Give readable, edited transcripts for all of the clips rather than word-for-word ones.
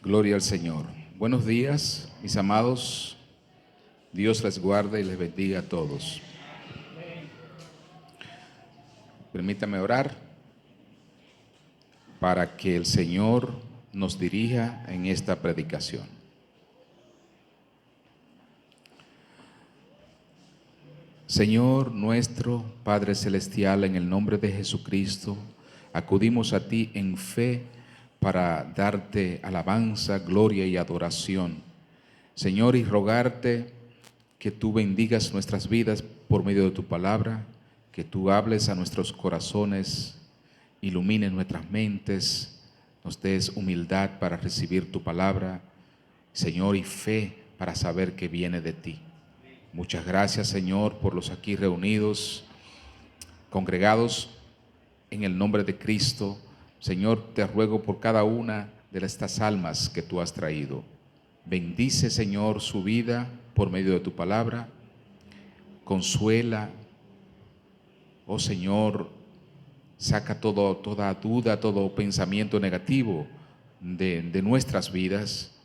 Gloria al Señor. Buenos días, mis amados. Dios les guarde y les bendiga a todos. Permítame orar para que el Señor nos dirija en esta predicación. Señor nuestro, Padre Celestial, en el nombre de Jesucristo, acudimos a ti en fe para darte alabanza, gloria y adoración. Señor, y rogarte que tú bendigas nuestras vidas por medio de tu palabra, que tú hables a nuestros corazones, ilumines nuestras mentes, nos des humildad para recibir tu palabra, Señor, y fe para saber que viene de ti. Muchas gracias, Señor, por los aquí reunidos, congregados en el nombre de Cristo. Señor, te ruego por cada una de estas almas que tú has traído. Bendice, Señor, su vida por medio de tu palabra. Consuela, oh Señor, saca toda duda, todo pensamiento negativo de nuestras vidas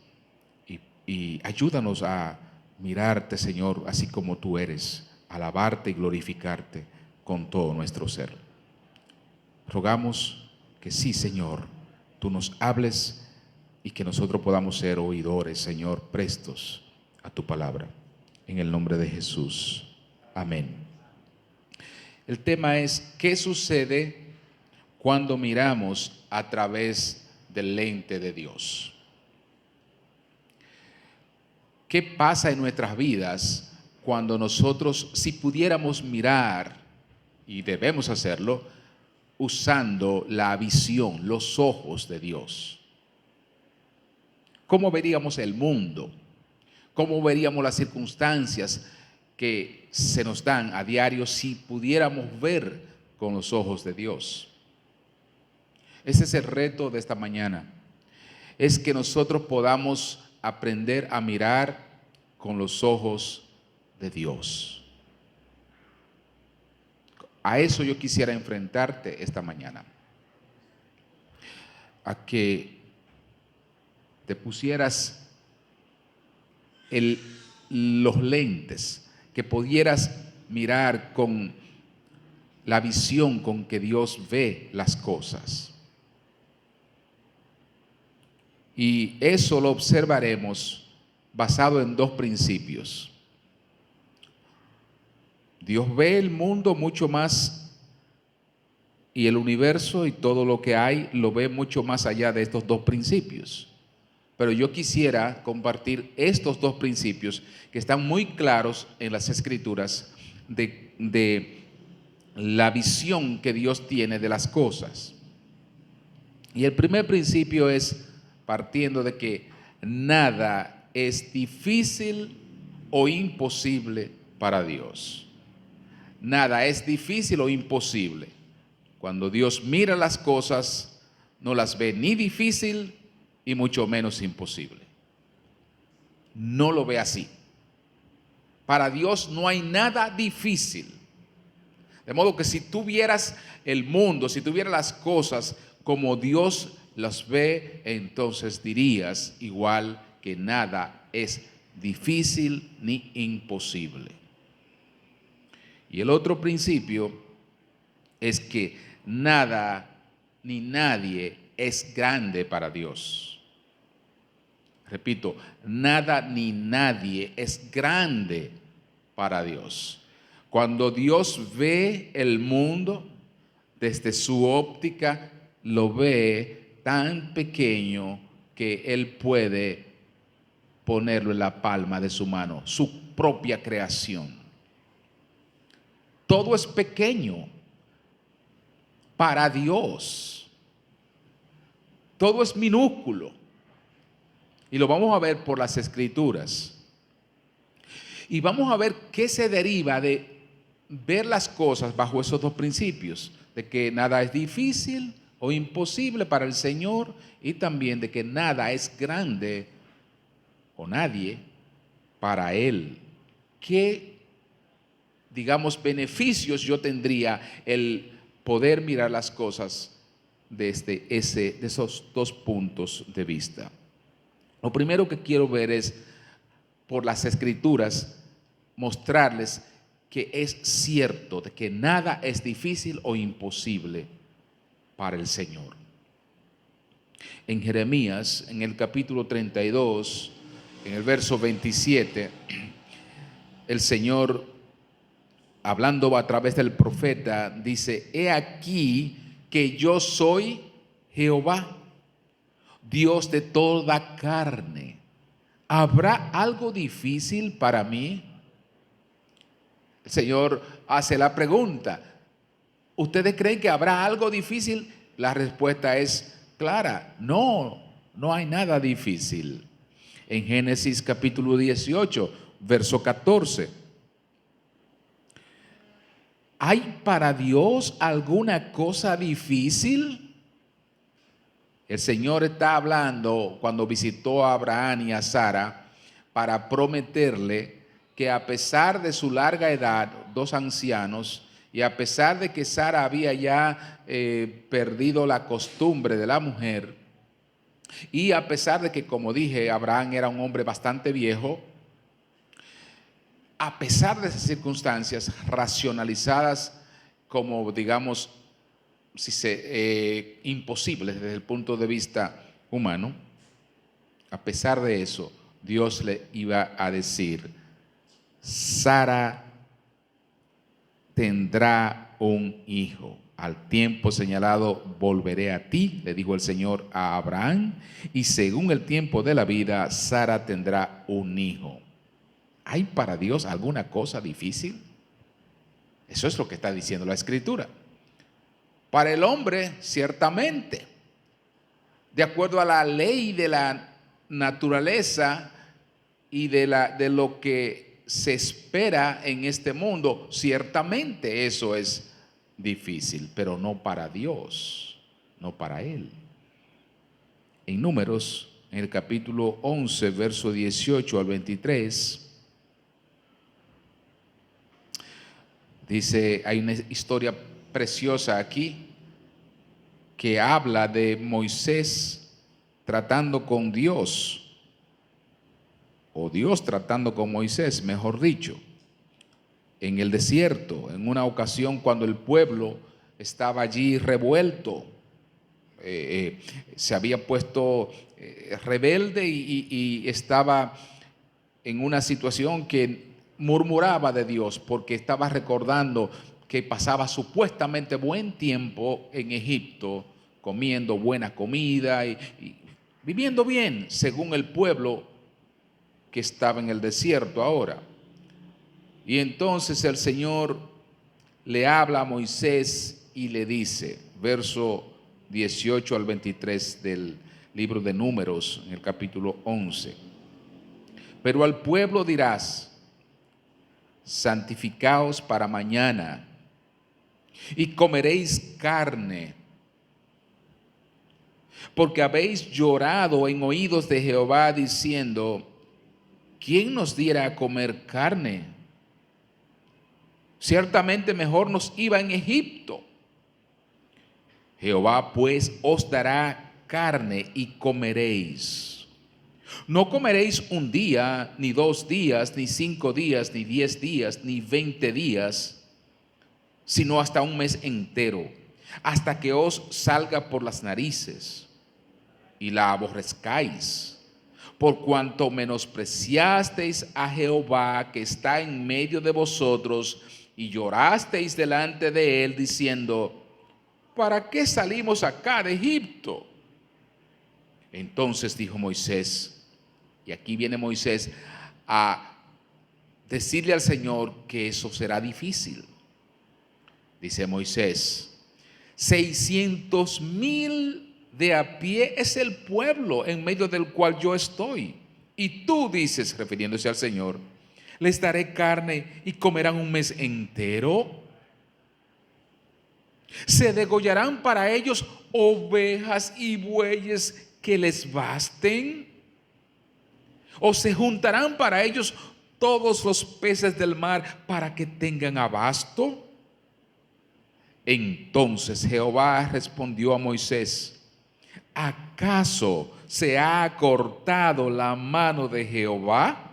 y ayúdanos a mirarte, Señor, así como tú eres, alabarte y glorificarte con todo nuestro ser. Rogamos que sí, Señor, tú nos hables y que nosotros podamos ser oidores, Señor, prestos a tu palabra. En el nombre de Jesús. Amén. El tema es: ¿qué sucede cuando miramos a través del lente de Dios? ¿Qué pasa en nuestras vidas cuando nosotros, si pudiéramos mirar, y debemos hacerlo, usando la visión, los ojos de Dios? ¿Cómo veríamos el mundo? ¿Cómo veríamos las circunstancias que se nos dan a diario si pudiéramos ver con los ojos de Dios? Ese es el reto de esta mañana. Es que nosotros podamos aprender a mirar con los ojos de Dios. A eso yo quisiera enfrentarte esta mañana. A que te pusieras los lentes, que pudieras mirar con la visión con que Dios ve las cosas. Y eso lo observaremos basado en dos principios. Dios ve el mundo mucho más, y el universo y todo lo que hay lo ve mucho más allá de estos dos principios. Pero yo quisiera compartir estos dos principios que están muy claros en las Escrituras de la visión que Dios tiene de las cosas. Y el primer principio es partiendo de que nada es difícil o imposible para Dios. Nada es difícil o imposible. Cuando Dios mira las cosas, no las ve ni difícil y mucho menos imposible. No lo ve así. Para Dios no hay nada difícil. De modo que si tú vieras el mundo, si tú vieras las cosas como Dios las ve, entonces dirías igual que nada es difícil ni imposible. Y el otro principio es que nada ni nadie es grande para Dios. Repito, nada ni nadie es grande para Dios. Cuando Dios ve el mundo desde su óptica, lo ve tan pequeño que Él puede ponerlo en la palma de su mano, su propia creación. Todo es pequeño para Dios. Todo es minúsculo. Y lo vamos a ver por las Escrituras. Y vamos a ver qué se deriva de ver las cosas bajo esos dos principios. De que nada es difícil o imposible para el Señor, y también de que nada es grande o nadie para Él. ¿Qué, digamos, beneficios yo tendría el poder mirar las cosas desde esos dos puntos de vista? Lo primero que quiero ver es, por las Escrituras, mostrarles que es cierto de que nada es difícil o imposible para el Señor. En Jeremías, en el capítulo 32, en el verso 27, el Señor, hablando a través del profeta, dice: he aquí que yo soy Jehová, Dios de toda carne. ¿Habrá algo difícil para mí? El Señor hace la pregunta: ¿ustedes creen que habrá algo difícil? La respuesta es clara: no, no hay nada difícil. En Génesis capítulo 18, verso 14. ¿Hay para Dios alguna cosa difícil? El Señor está hablando cuando visitó a Abraham y a Sara para prometerle que, a pesar de su larga edad, dos ancianos, y a pesar de que Sara había ya perdido la costumbre de la mujer, y a pesar de que, como dije, Abraham era un hombre bastante viejo, a pesar de esas circunstancias racionalizadas como, digamos, imposibles desde el punto de vista humano, a pesar de eso, Dios le iba a decir: Sara tendrá un hijo. Al tiempo señalado volveré a ti, le dijo el Señor a Abraham, y según el tiempo de la vida, Sara tendrá un hijo. ¿Hay para Dios alguna cosa difícil? Eso es lo que está diciendo la Escritura. Para el hombre, ciertamente, de acuerdo a la ley de la naturaleza y de lo que se espera en este mundo, ciertamente eso es difícil, pero no para Dios, no para Él. En Números, en el capítulo 11, verso 18 al 23, dice, hay una historia preciosa aquí que habla de Moisés tratando con Dios, o Dios tratando con Moisés, mejor dicho, en el desierto, en una ocasión cuando el pueblo estaba allí revuelto, se había puesto rebelde y estaba en una situación que murmuraba de Dios porque estaba recordando que pasaba supuestamente buen tiempo en Egipto, comiendo buena comida y viviendo bien, según el pueblo que estaba en el desierto ahora. Y entonces el Señor le habla a Moisés y le dice, verso 18 al 23 del libro de Números, en el capítulo 11: pero al pueblo dirás: santificaos para mañana, y comeréis carne, porque habéis llorado en oídos de Jehová diciendo: ¿quién nos diera a comer carne? Ciertamente mejor nos iba en Egipto. Jehová pues os dará carne y comeréis. No comeréis un día, ni 2 días, ni 5 días, ni 10 días, ni 20 días, sino hasta un mes entero, hasta que os salga por las narices y la aborrezcáis, por cuanto menospreciasteis a Jehová que está en medio de vosotros, y llorasteis delante de él diciendo: ¿para qué salimos acá de Egipto? Entonces dijo Moisés, y aquí viene Moisés a decirle al Señor que eso será difícil. Dice Moisés: 600,000 de a pie es el pueblo en medio del cual yo estoy. Y tú dices, refiriéndose al Señor, les daré carne y comerán un mes entero. ¿Se degollarán para ellos ovejas y bueyes que les basten? ¿O se juntarán para ellos todos los peces del mar para que tengan abasto? Entonces Jehová respondió a Moisés: ¿acaso ¿se ha acortado la mano de Jehová?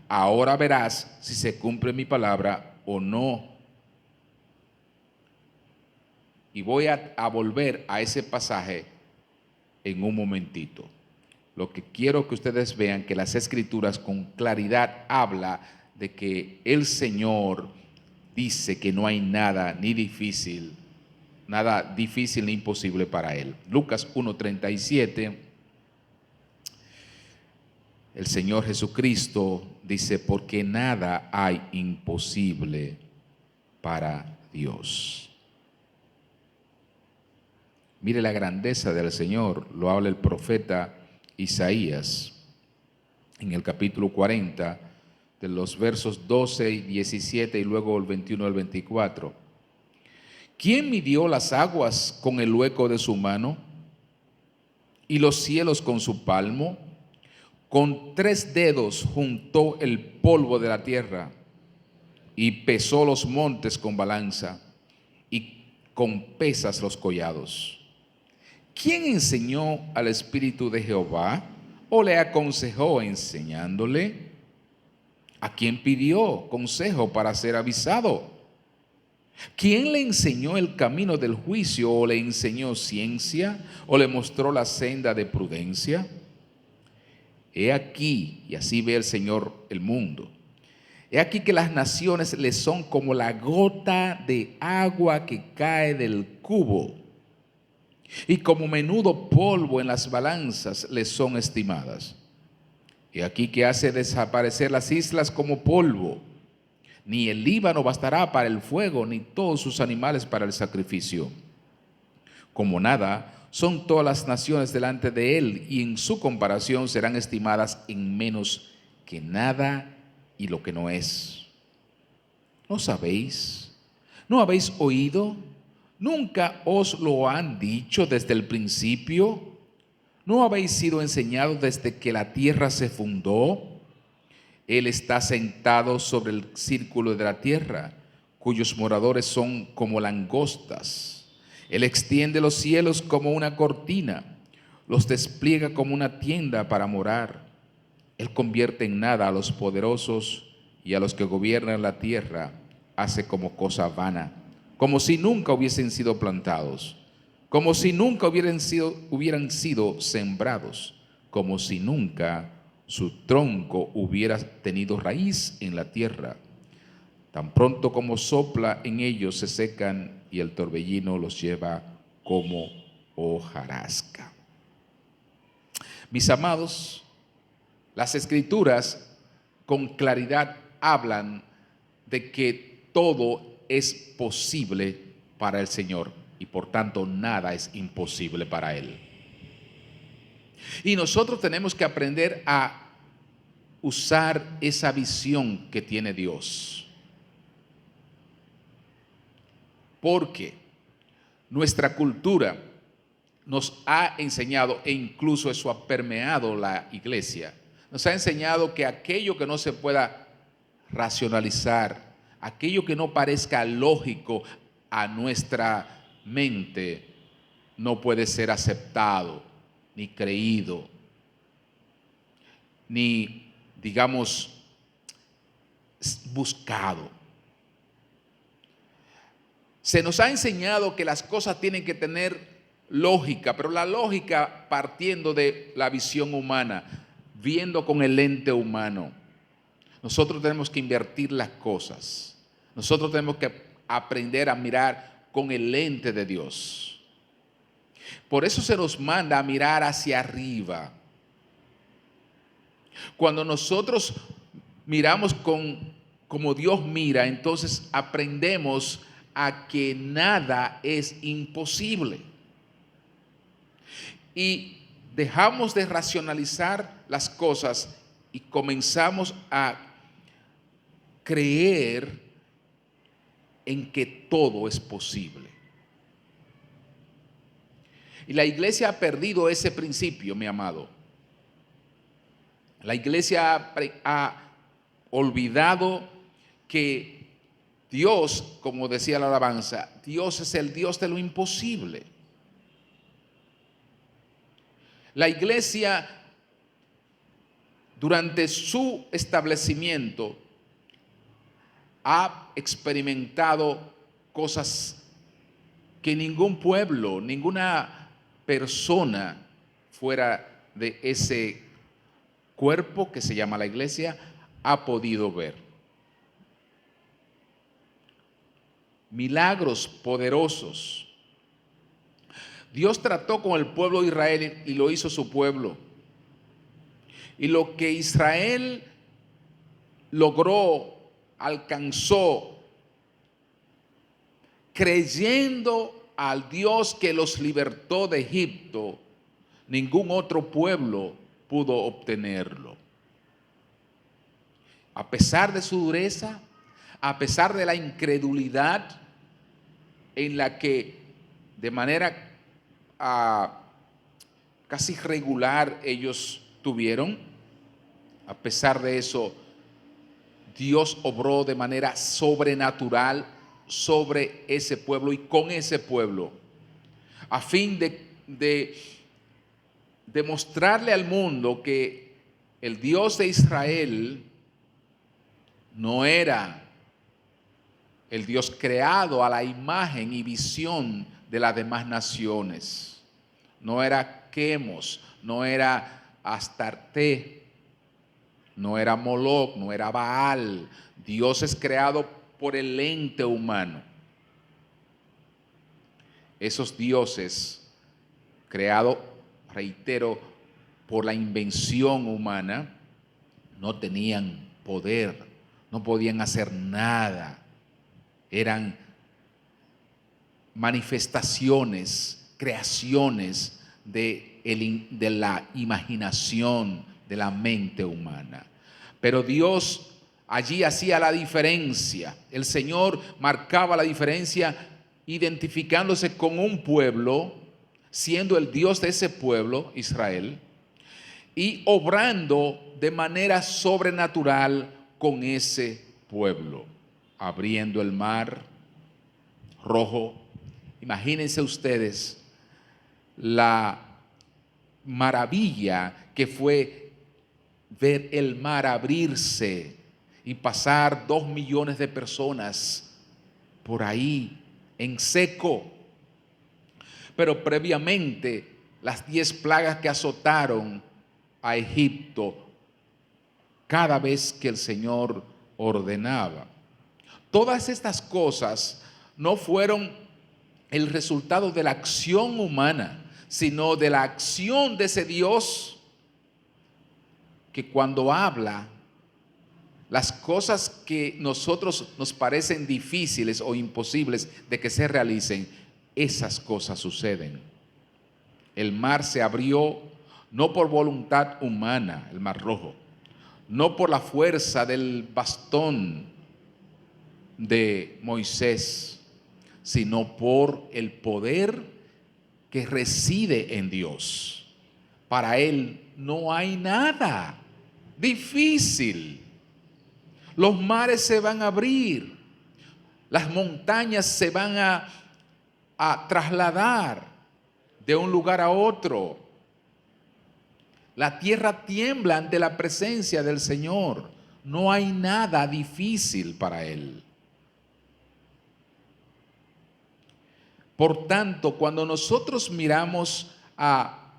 Ahora verás si se cumple mi palabra o no. Y voy a volver a ese pasaje en un momentito. Lo que quiero que ustedes vean que las Escrituras con claridad habla de que el Señor dice que no hay nada ni difícil ni imposible para Él. Lucas 1:37, el Señor Jesucristo dice, porque nada hay imposible para Dios. Mire la grandeza del Señor, lo habla el profeta Isaías en el capítulo 40, de los versos 12 y 17 y luego el 21 al 24. ¿Quién midió las aguas con el hueco de su mano y los cielos con su palmo? Con 3 dedos juntó el polvo de la tierra y pesó los montes con balanza y con pesas los collados. ¿Quién enseñó al Espíritu de Jehová o le aconsejó enseñándole? ¿A quién pidió consejo para ser avisado? ¿Quién le enseñó el camino del juicio o le enseñó ciencia o le mostró la senda de prudencia? He aquí, y así ve el Señor el mundo, he aquí que las naciones le son como la gota de agua que cae del cubo, y como menudo polvo en las balanzas le son estimadas. He aquí que hace desaparecer las islas como polvo. Ni el Líbano bastará para el fuego, ni todos sus animales para el sacrificio. Como nada son todas las naciones delante de él, y en su comparación serán estimadas en menos que nada y lo que no es. ¿No sabéis? ¿No habéis oído? ¿Nunca os lo han dicho desde el principio? ¿No habéis sido enseñados desde que la tierra se fundó? Él está sentado sobre el círculo de la tierra, cuyos moradores son como langostas. Él extiende los cielos como una cortina, los despliega como una tienda para morar. Él convierte en nada a los poderosos y a los que gobiernan la tierra hace como cosa vana, como si nunca hubiesen sido plantados, como si nunca hubieran sido sembrados, como si nunca su tronco hubiera tenido raíz en la tierra. Tan pronto como sopla en ellos se secan y el torbellino los lleva como hojarasca. Mis amados, las Escrituras con claridad hablan de que todo es posible para el Señor y por tanto nada es imposible para Él. Y nosotros tenemos que aprender a usar esa visión que tiene Dios. Porque nuestra cultura nos ha enseñado, e incluso eso ha permeado la iglesia, nos ha enseñado que aquello que no se pueda racionalizar, aquello que no parezca lógico a nuestra mente, no puede ser aceptado, ni creído, ni, digamos, buscado. Se nos ha enseñado que las cosas tienen que tener lógica, pero la lógica partiendo de la visión humana, viendo con el lente humano. Nosotros tenemos que invertir las cosas. Nosotros tenemos que aprender a mirar con el lente de Dios. Por eso se nos manda a mirar hacia arriba. Cuando nosotros miramos como Dios mira, entonces aprendemos a que nada es imposible. Y dejamos de racionalizar las cosas y comenzamos a creer en que todo es posible. Y la iglesia ha perdido ese principio, mi amado. La iglesia ha olvidado que Dios, como decía la alabanza, Dios es el Dios de lo imposible. La iglesia, durante su establecimiento, ha experimentado cosas que ningún pueblo, ninguna persona fuera de ese cuerpo que se llama la iglesia ha podido ver. Milagros poderosos. Dios trató con el pueblo de Israel y lo hizo su pueblo. Y lo que Israel logró, alcanzó, creyendo al Dios que los libertó de Egipto, ningún otro pueblo pudo obtenerlo. A pesar de su dureza, a pesar de la incredulidad en la que de manera casi regular ellos tuvieron, a pesar de eso, Dios obró de manera sobrenatural sobre ese pueblo y con ese pueblo, a fin de demostrarle al mundo que el Dios de Israel no era el Dios creado a la imagen y visión de las demás naciones. No era Quemos, no era Astarte, no era Moloc, no era Baal. Dios es creado por el ente humano. Esos dioses creados, reitero, por la invención humana, no tenían poder, no podían hacer nada. Eran manifestaciones, creaciones de la imaginación, de la mente humana. Pero Dios allí hacía la diferencia. El Señor marcaba la diferencia identificándose con un pueblo, siendo el Dios de ese pueblo, Israel, y obrando de manera sobrenatural con ese pueblo, abriendo el mar Rojo. Imagínense ustedes la maravilla que fue ver el mar abrirse y pasar 2 millones de personas por ahí en seco. Pero previamente las 10 plagas que azotaron a Egipto cada vez que el Señor ordenaba. Todas estas cosas no fueron el resultado de la acción humana, sino de la acción de ese Dios que cuando habla, las cosas que nosotros nos parecen difíciles o imposibles de que se realicen, esas cosas suceden. El mar se abrió no por voluntad humana, el mar Rojo, no por la fuerza del bastón de Moisés, sino por el poder que reside en Dios. Para Él no hay nada difícil. Los mares se van a abrir, las montañas se van a trasladar de un lugar a otro. La tierra tiembla ante la presencia del Señor. No hay nada difícil para Él. Por tanto, cuando nosotros miramos a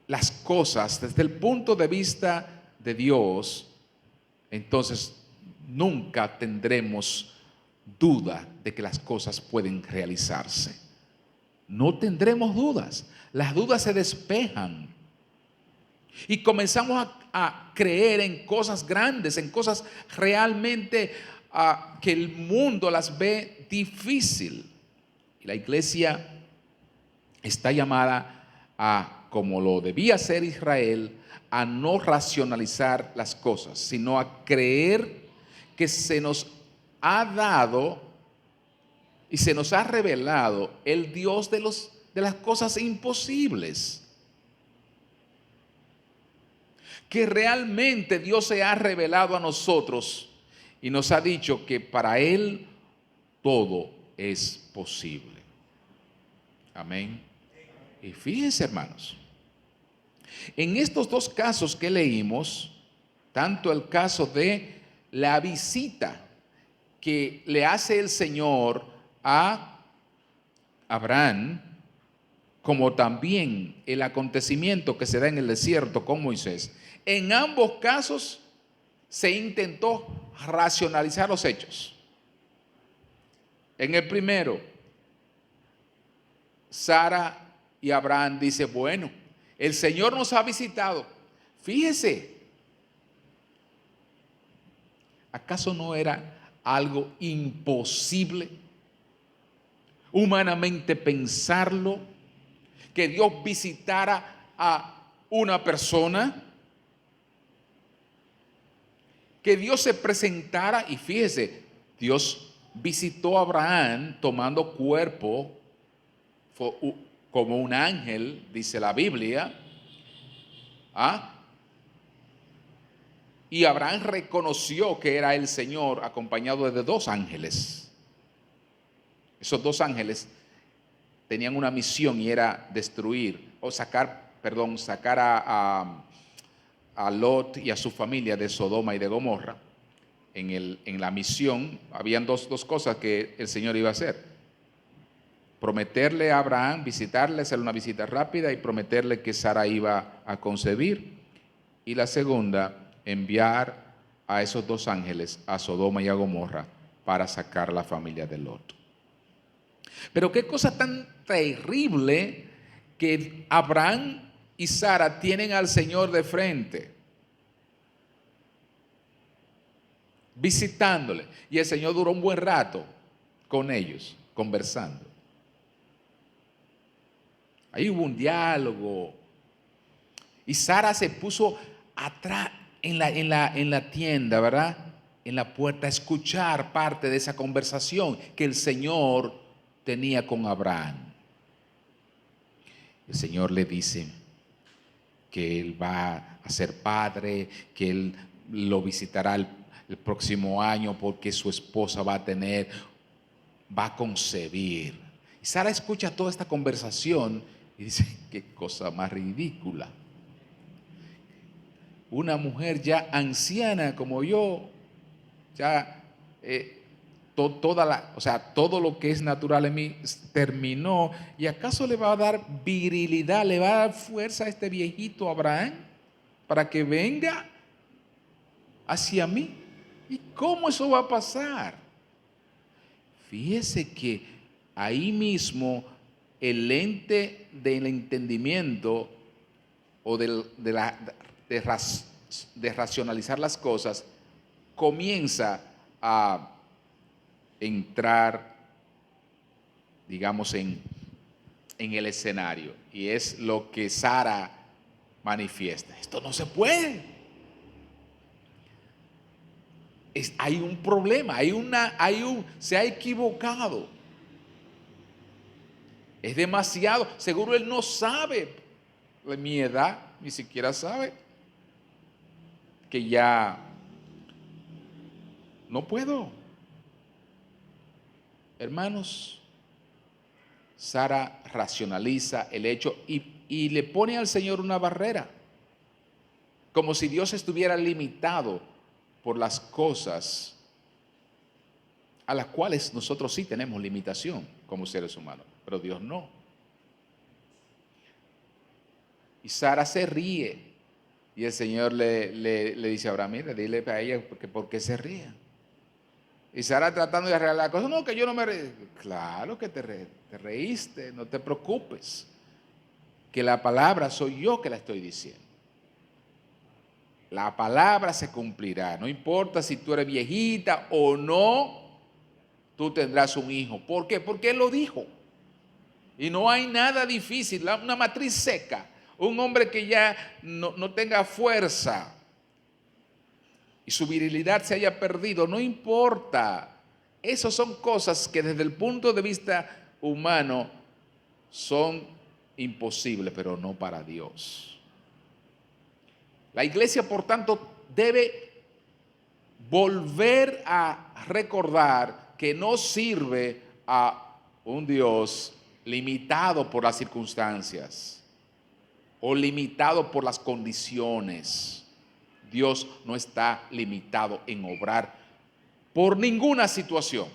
las cosas desde el punto de vista de Dios, entonces nunca tendremos duda de que las cosas pueden realizarse. No tendremos dudas. Las dudas se despejan. Y comenzamos a creer en cosas grandes, en cosas realmente que el mundo las ve difícil. La iglesia está llamada a, como lo debía hacer Israel, a no racionalizar las cosas, sino a creer que se nos ha dado y se nos ha revelado el Dios de las cosas imposibles. Que realmente Dios se ha revelado a nosotros y nos ha dicho que para Él todo es posible. Amén. Y fíjense, hermanos, En estos dos casos que leímos, tanto el caso de la visita que le hace el Señor a Abraham, como también el acontecimiento que se da en el desierto con Moisés, en ambos casos se intentó racionalizar los hechos. En el primero, Sara y Abraham dice, bueno, el Señor nos ha visitado. Fíjese, ¿acaso no era algo imposible humanamente pensarlo, que Dios visitara a una persona? Que Dios se presentara, y fíjese, Dios visitó a Abraham tomando cuerpo como un ángel, dice la Biblia. Y Abraham reconoció que era el Señor acompañado de dos ángeles. Esos dos ángeles tenían una misión y era destruir o sacar a Lot y a su familia de Sodoma y de Gomorra. En la misión habían dos cosas que el Señor iba a hacer: prometerle a Abraham, visitarle, hacerle una visita rápida y prometerle que Sara iba a concebir. Y la segunda, enviar a esos dos ángeles a Sodoma y a Gomorra para sacar a la familia de Lot. Pero qué cosa tan terrible que Abraham y Sara tienen al Señor de frente, visitándole. Y el Señor duró un buen rato con ellos, conversando. Ahí hubo un diálogo. Y Sara se puso atrás en la tienda, ¿verdad? En la puerta, a escuchar parte de esa conversación que el Señor tenía con Abraham. El Señor le dice que él va a ser padre, que él lo visitará el próximo año porque su esposa va a concebir. Y Sara escucha toda esta conversación y dice, qué cosa más ridícula. Una mujer ya anciana como yo, ya todo lo que es natural en mí terminó. ¿Y acaso le va a dar virilidad, le va a dar fuerza a este viejito Abraham para que venga hacia mí? ¿Y cómo eso va a pasar? Fíjese que ahí mismo el ente del entendimiento o de racionalizar las cosas comienza a entrar, digamos, en el escenario, y es lo que Sara manifiesta. Esto no se puede. Hay un problema, se ha equivocado. Es demasiado. Seguro él no sabe, de mi edad, ni siquiera sabe que ya no puedo. Hermanos, Sara racionaliza el hecho y le pone al Señor una barrera, como si Dios estuviera limitado por las cosas a las cuales nosotros sí tenemos limitación como seres humanos, pero Dios no. Y Sara se ríe y el Señor le dice a Abraham, mira, dile a ella que por qué se ríe. Y Sara tratando de arreglar la cosa, no, que yo no me reí. Claro que te reíste, no te preocupes, que la palabra soy yo que la estoy diciendo. La palabra se cumplirá, no importa si tú eres viejita o no, tú tendrás un hijo. ¿Por qué? Porque Él lo dijo. Y no hay nada difícil, una matriz seca, un hombre que ya no tenga fuerza y su virilidad se haya perdido, no importa. Esas son cosas que desde el punto de vista humano son imposibles, pero no para Dios. La iglesia, por tanto, debe volver a recordar que no sirve a un Dios limitado por las circunstancias o limitado por las condiciones. Dios no está limitado en obrar por ninguna situación.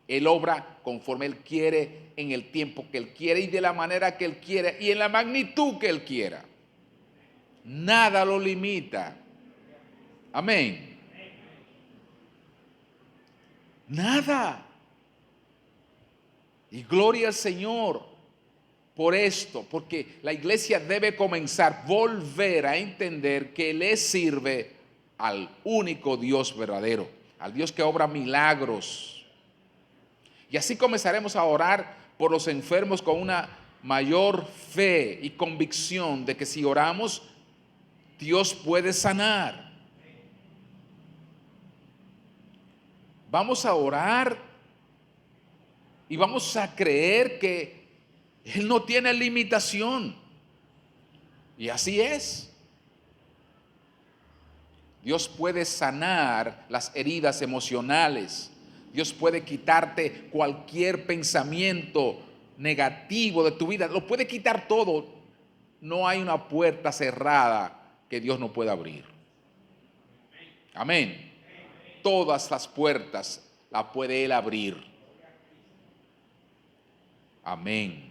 Él obra conforme Él quiere, en el tiempo que Él quiere y de la manera que Él quiere y en la magnitud que Él quiera. Nada lo limita. Amén. Nada. Y gloria al Señor por esto, porque la iglesia debe comenzar, volver a entender que le sirve al único Dios verdadero, al Dios que obra milagros. Y así comenzaremos a orar por los enfermos con una mayor fe y convicción de que si oramos, Dios puede sanar. Vamos a orar y vamos a creer que Él no tiene limitación. Y así es. Dios puede sanar las heridas emocionales. Dios puede quitarte cualquier pensamiento negativo de tu vida. Lo puede quitar todo. No hay una puerta cerrada que Dios no pueda abrir. Amén. Todas las puertas las puede Él abrir. Amén.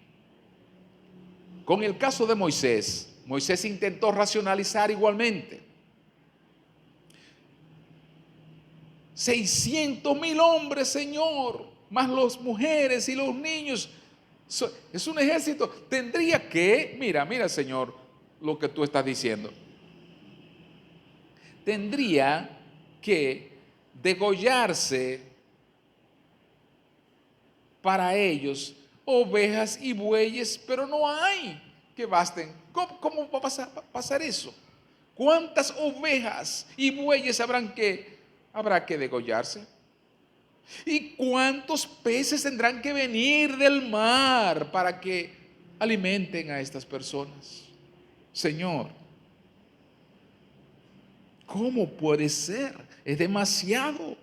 Con el caso de Moisés, Moisés intentó racionalizar igualmente. 600,000 hombres, Señor, más las mujeres y los niños. Es un ejército. Tendría que, mira, Señor, lo que tú estás diciendo. Tendría que degollarse para ellos ovejas y bueyes, pero no hay que basten. ¿Cómo va a pasar eso? ¿Cuántas ovejas y bueyes habrá que degollarse? ¿Y cuántos peces tendrán que venir del mar para que alimenten a estas personas? Señor, ¿cómo puede ser? Es demasiado.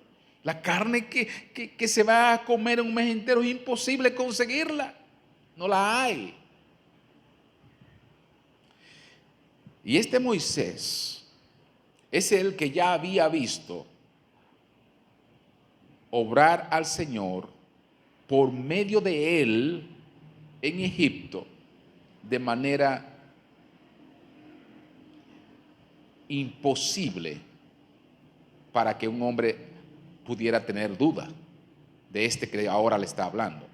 La carne que se va a comer un mes entero es imposible conseguirla. No la hay. Y este Moisés es el que ya había visto obrar al Señor por medio de él en Egipto de manera imposible para que un hombre pudiera tener duda de este que ahora le está hablando.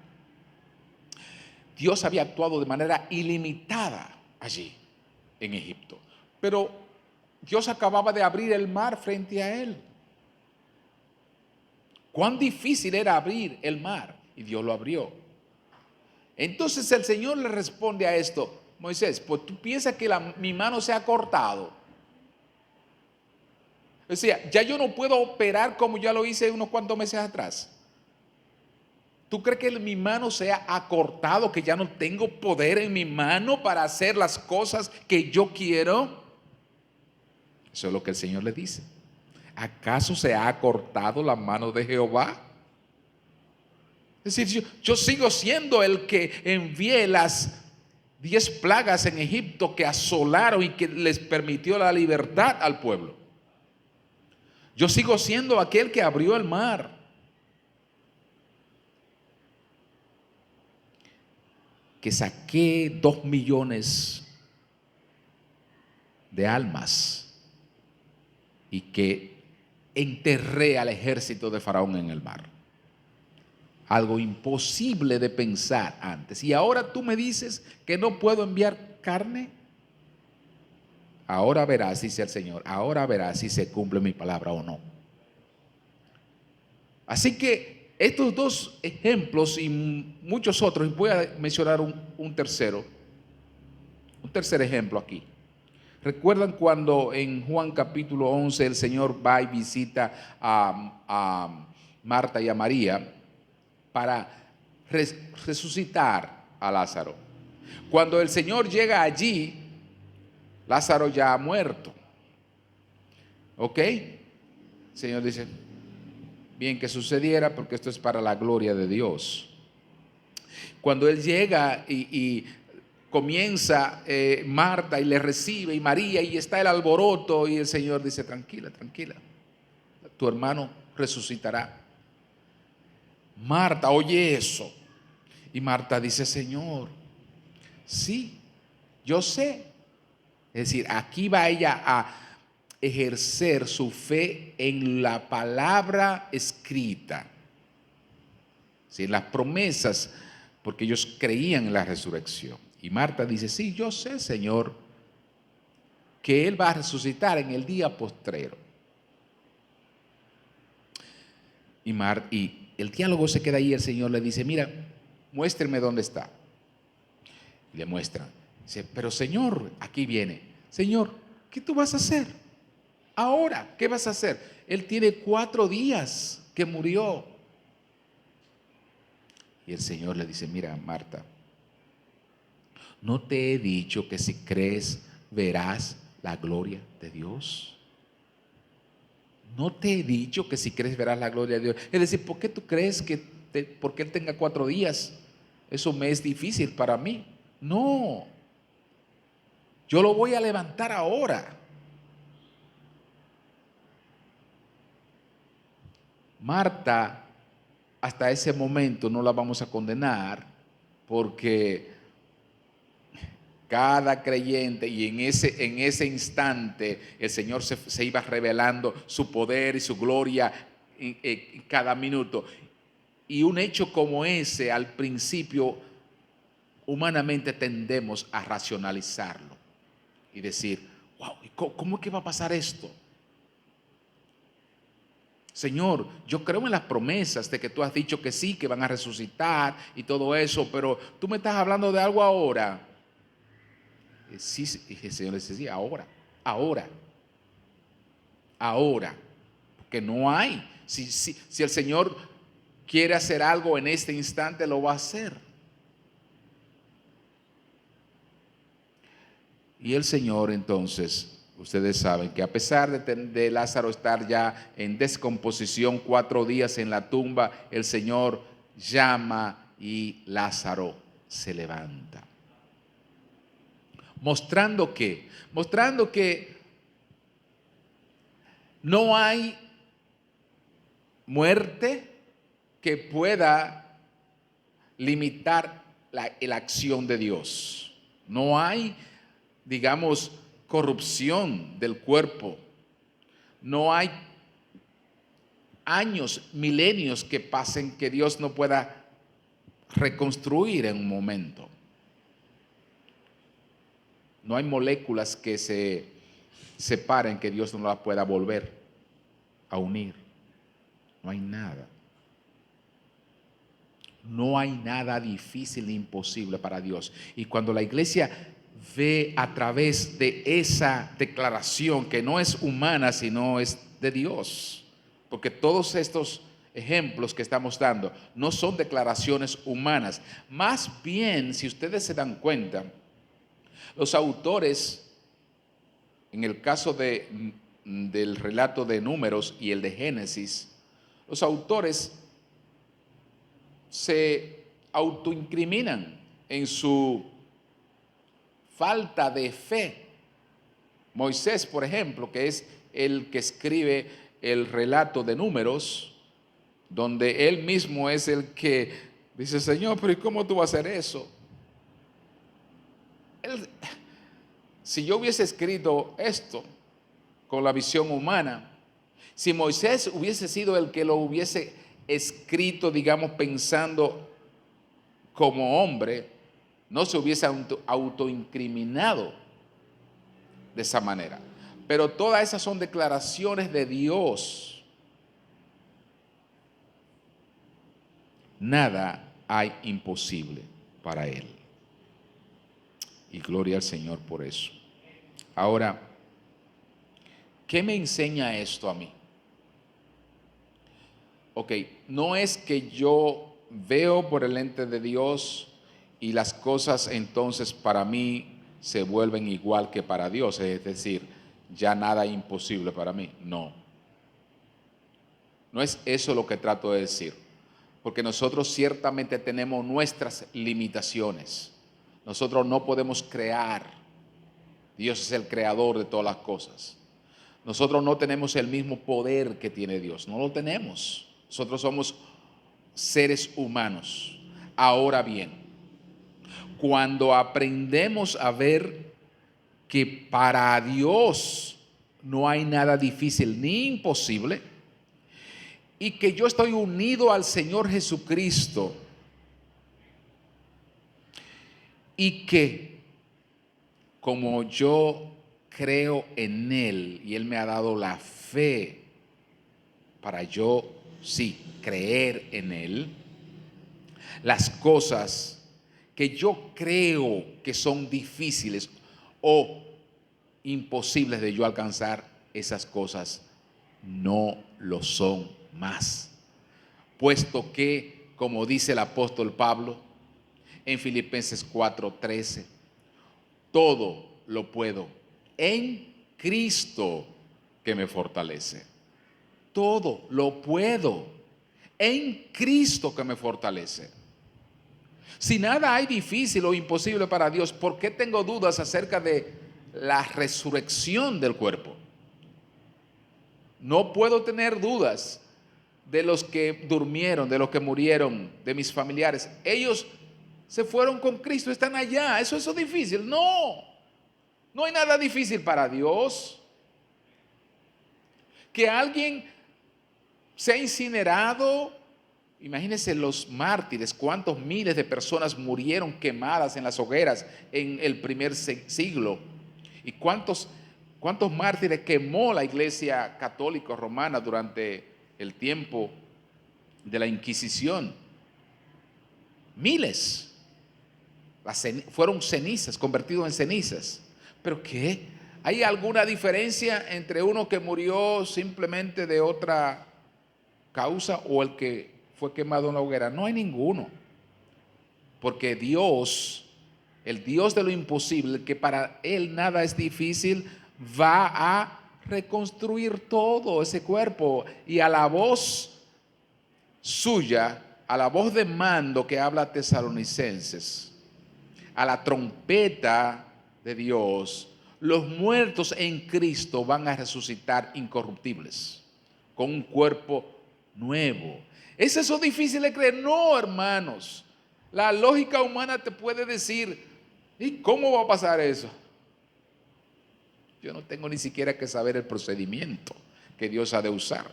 Dios había actuado de manera ilimitada allí en Egipto, pero Dios acababa de abrir el mar frente a él. Cuán difícil era abrir el mar, y Dios lo abrió. Entonces el Señor le responde a esto: Moisés, pues tú piensas que mi mano se ha cortado. O sea, ya yo no puedo operar como ya lo hice unos cuantos meses atrás. ¿Tú crees que mi mano se ha acortado, que ya no tengo poder en mi mano para hacer las cosas que yo quiero? Eso es lo que el Señor le dice. ¿Acaso se ha acortado la mano de Jehová? Es decir, yo sigo siendo el que envié las 10 plagas en Egipto que asolaron y que les permitió la libertad al pueblo. Yo sigo siendo aquel que abrió el mar. Que saqué 2 millones de almas y que enterré al ejército de Faraón en el mar. Algo imposible de pensar antes. Y ahora tú me dices que no puedo enviar carne. Ahora verás, dice el Señor, ahora verás si se cumple mi palabra o no. Así que estos dos ejemplos y muchos otros, y voy a mencionar un tercer ejemplo aquí. ¿Recuerdan cuando en Juan capítulo 11 el Señor va y visita a Marta y a María para resucitar a Lázaro? Cuando el Señor llega allí, Lázaro ya ha muerto. ¿Ok? El Señor dice: bien que sucediera, porque esto es para la gloria de Dios. Cuando Él llega y comienza Marta y le recibe, y María, y está el alboroto, y el Señor dice, tranquila, tranquila, tu hermano resucitará. Marta oye eso, y Marta dice, Señor, sí, yo sé. Es decir, aquí va ella a ejercer su fe en la palabra escrita, ¿sí? En las promesas, porque ellos creían en la resurrección. Y Marta dice, sí, yo sé, Señor, que Él va a resucitar en el día postrero. Y el diálogo se queda ahí, el Señor le dice, mira, muéstrame dónde está. Y le muestra. Dice, pero Señor, aquí viene. Señor, ¿qué tú vas a hacer? Ahora, ¿qué vas a hacer? Él tiene 4 días que murió. Y el Señor le dice, mira, Marta, ¿no te he dicho que si crees verás la gloria de Dios? ¿No te he dicho que si crees verás la gloria de Dios? Es decir, ¿por qué tú crees que porque Él tenga 4 días, eso me es difícil para mí? No, yo lo voy a levantar ahora. Marta, hasta ese momento no la vamos a condenar, porque cada creyente, y en ese instante el Señor se iba revelando su poder y su gloria en cada minuto. Y un hecho como ese, al principio, humanamente tendemos a racionalizarlo y decir, wow, ¿cómo es que va a pasar esto? Señor, yo creo en las promesas de que tú has dicho que sí, que van a resucitar y todo eso, pero tú me estás hablando de algo ahora. Sí, y el Señor le dice, sí, ahora, ahora, porque no hay. Si el Señor quiere hacer algo en este instante, lo va a hacer. Y el Señor entonces, ustedes saben que a pesar de Lázaro estar ya en descomposición 4 días en la tumba, el Señor llama y Lázaro se levanta. Mostrando que no hay muerte que pueda limitar la acción de Dios. No hay, digamos, corrupción del cuerpo. No hay años, milenios que pasen que Dios no pueda reconstruir en un momento. No hay moléculas que se separen que Dios no las pueda volver a unir. No hay nada. No hay nada difícil ni imposible para Dios. Y cuando la iglesia ve a través de esa declaración que no es humana, sino es de Dios, porque todos estos ejemplos que estamos dando no son declaraciones humanas. Más bien, si ustedes se dan cuenta, los autores, en el caso del relato de Números y el de Génesis, los autores se autoincriminan en su falta de fe. Moisés, por ejemplo, que es el que escribe el relato de Números, donde él mismo es el que dice, Señor, pero ¿y cómo tú vas a hacer eso? Si yo hubiese escrito esto con la visión humana, si Moisés hubiese sido el que lo hubiese escrito, digamos, pensando como hombre, no se hubiese autoincriminado de esa manera. Pero todas esas son declaraciones de Dios. Nada hay imposible para Él. Y gloria al Señor por eso. Ahora, ¿qué me enseña esto a mí? Ok, no es que yo veo por el lente de Dios y las cosas entonces para mí se vuelven igual que para Dios, es decir, ya nada es imposible para mí. No, no es eso lo que trato de decir, porque nosotros ciertamente tenemos nuestras limitaciones, Nosotros no podemos crear. Dios es el creador de todas las cosas. Nosotros no tenemos el mismo poder que tiene Dios, no lo tenemos. Nosotros somos seres humanos. Ahora bien, cuando aprendemos a ver que para Dios no hay nada difícil ni imposible, y que yo estoy unido al Señor Jesucristo, y que como yo creo en Él y Él me ha dado la fe para yo, sí, creer en Él, las cosas que yo creo que son difíciles o imposibles de yo alcanzar, esas cosas no lo son más. Puesto que, como dice el apóstol Pablo en Filipenses 4:13, todo lo puedo en Cristo que me fortalece. Todo lo puedo en Cristo que me fortalece. Si nada hay difícil o imposible para Dios, ¿por qué tengo dudas acerca de la resurrección del cuerpo? No puedo tener dudas de los que durmieron, de los que murieron, de mis familiares. Ellos se fueron con Cristo, están allá. ¿Eso es difícil? No, no hay nada difícil para Dios. Que alguien sea incinerado, imagínense los mártires, cuántos miles de personas murieron quemadas en las hogueras en el primer siglo, y cuántos mártires quemó la Iglesia Católica Romana durante el tiempo de la Inquisición. Miles. Fueron cenizas, convertidos en cenizas. ¿Pero qué? ¿Hay alguna diferencia entre uno que murió simplemente de otra causa o el que fue quemado en la hoguera? No hay ninguno. Porque Dios, el Dios de lo imposible, que para Él nada es difícil, va a reconstruir todo ese cuerpo. Y a la voz suya, a la voz de mando que habla Tesalonicenses, a la trompeta de Dios, los muertos en Cristo van a resucitar incorruptibles, con un cuerpo nuevo. ¿Es eso difícil de creer? No, hermanos. La lógica humana te puede decir, ¿y cómo va a pasar eso? Yo no tengo ni siquiera que saber el procedimiento que Dios ha de usar.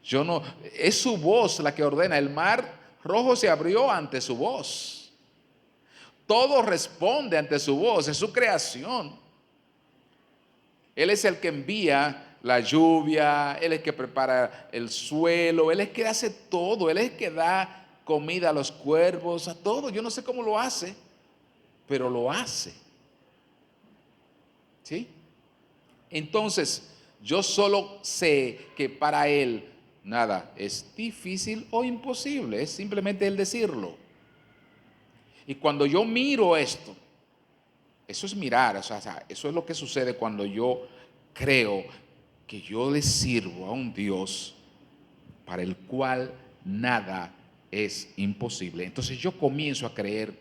Yo no, es su voz la que ordena. El mar rojo se abrió ante su voz. Todo responde ante su voz, es su creación. Él es el que envía la lluvia, Él es el que prepara el suelo, Él es el que hace todo, Él es el que da comida a los cuervos, a todo. Yo no sé cómo lo hace, pero lo hace. ¿Sí? Entonces, yo solo sé que para Él nada es difícil o imposible, es simplemente el decirlo. Y cuando yo miro esto, eso es mirar, o sea, eso es lo que sucede cuando yo creo que yo le sirvo a un Dios para el cual nada es imposible. Entonces yo comienzo a creer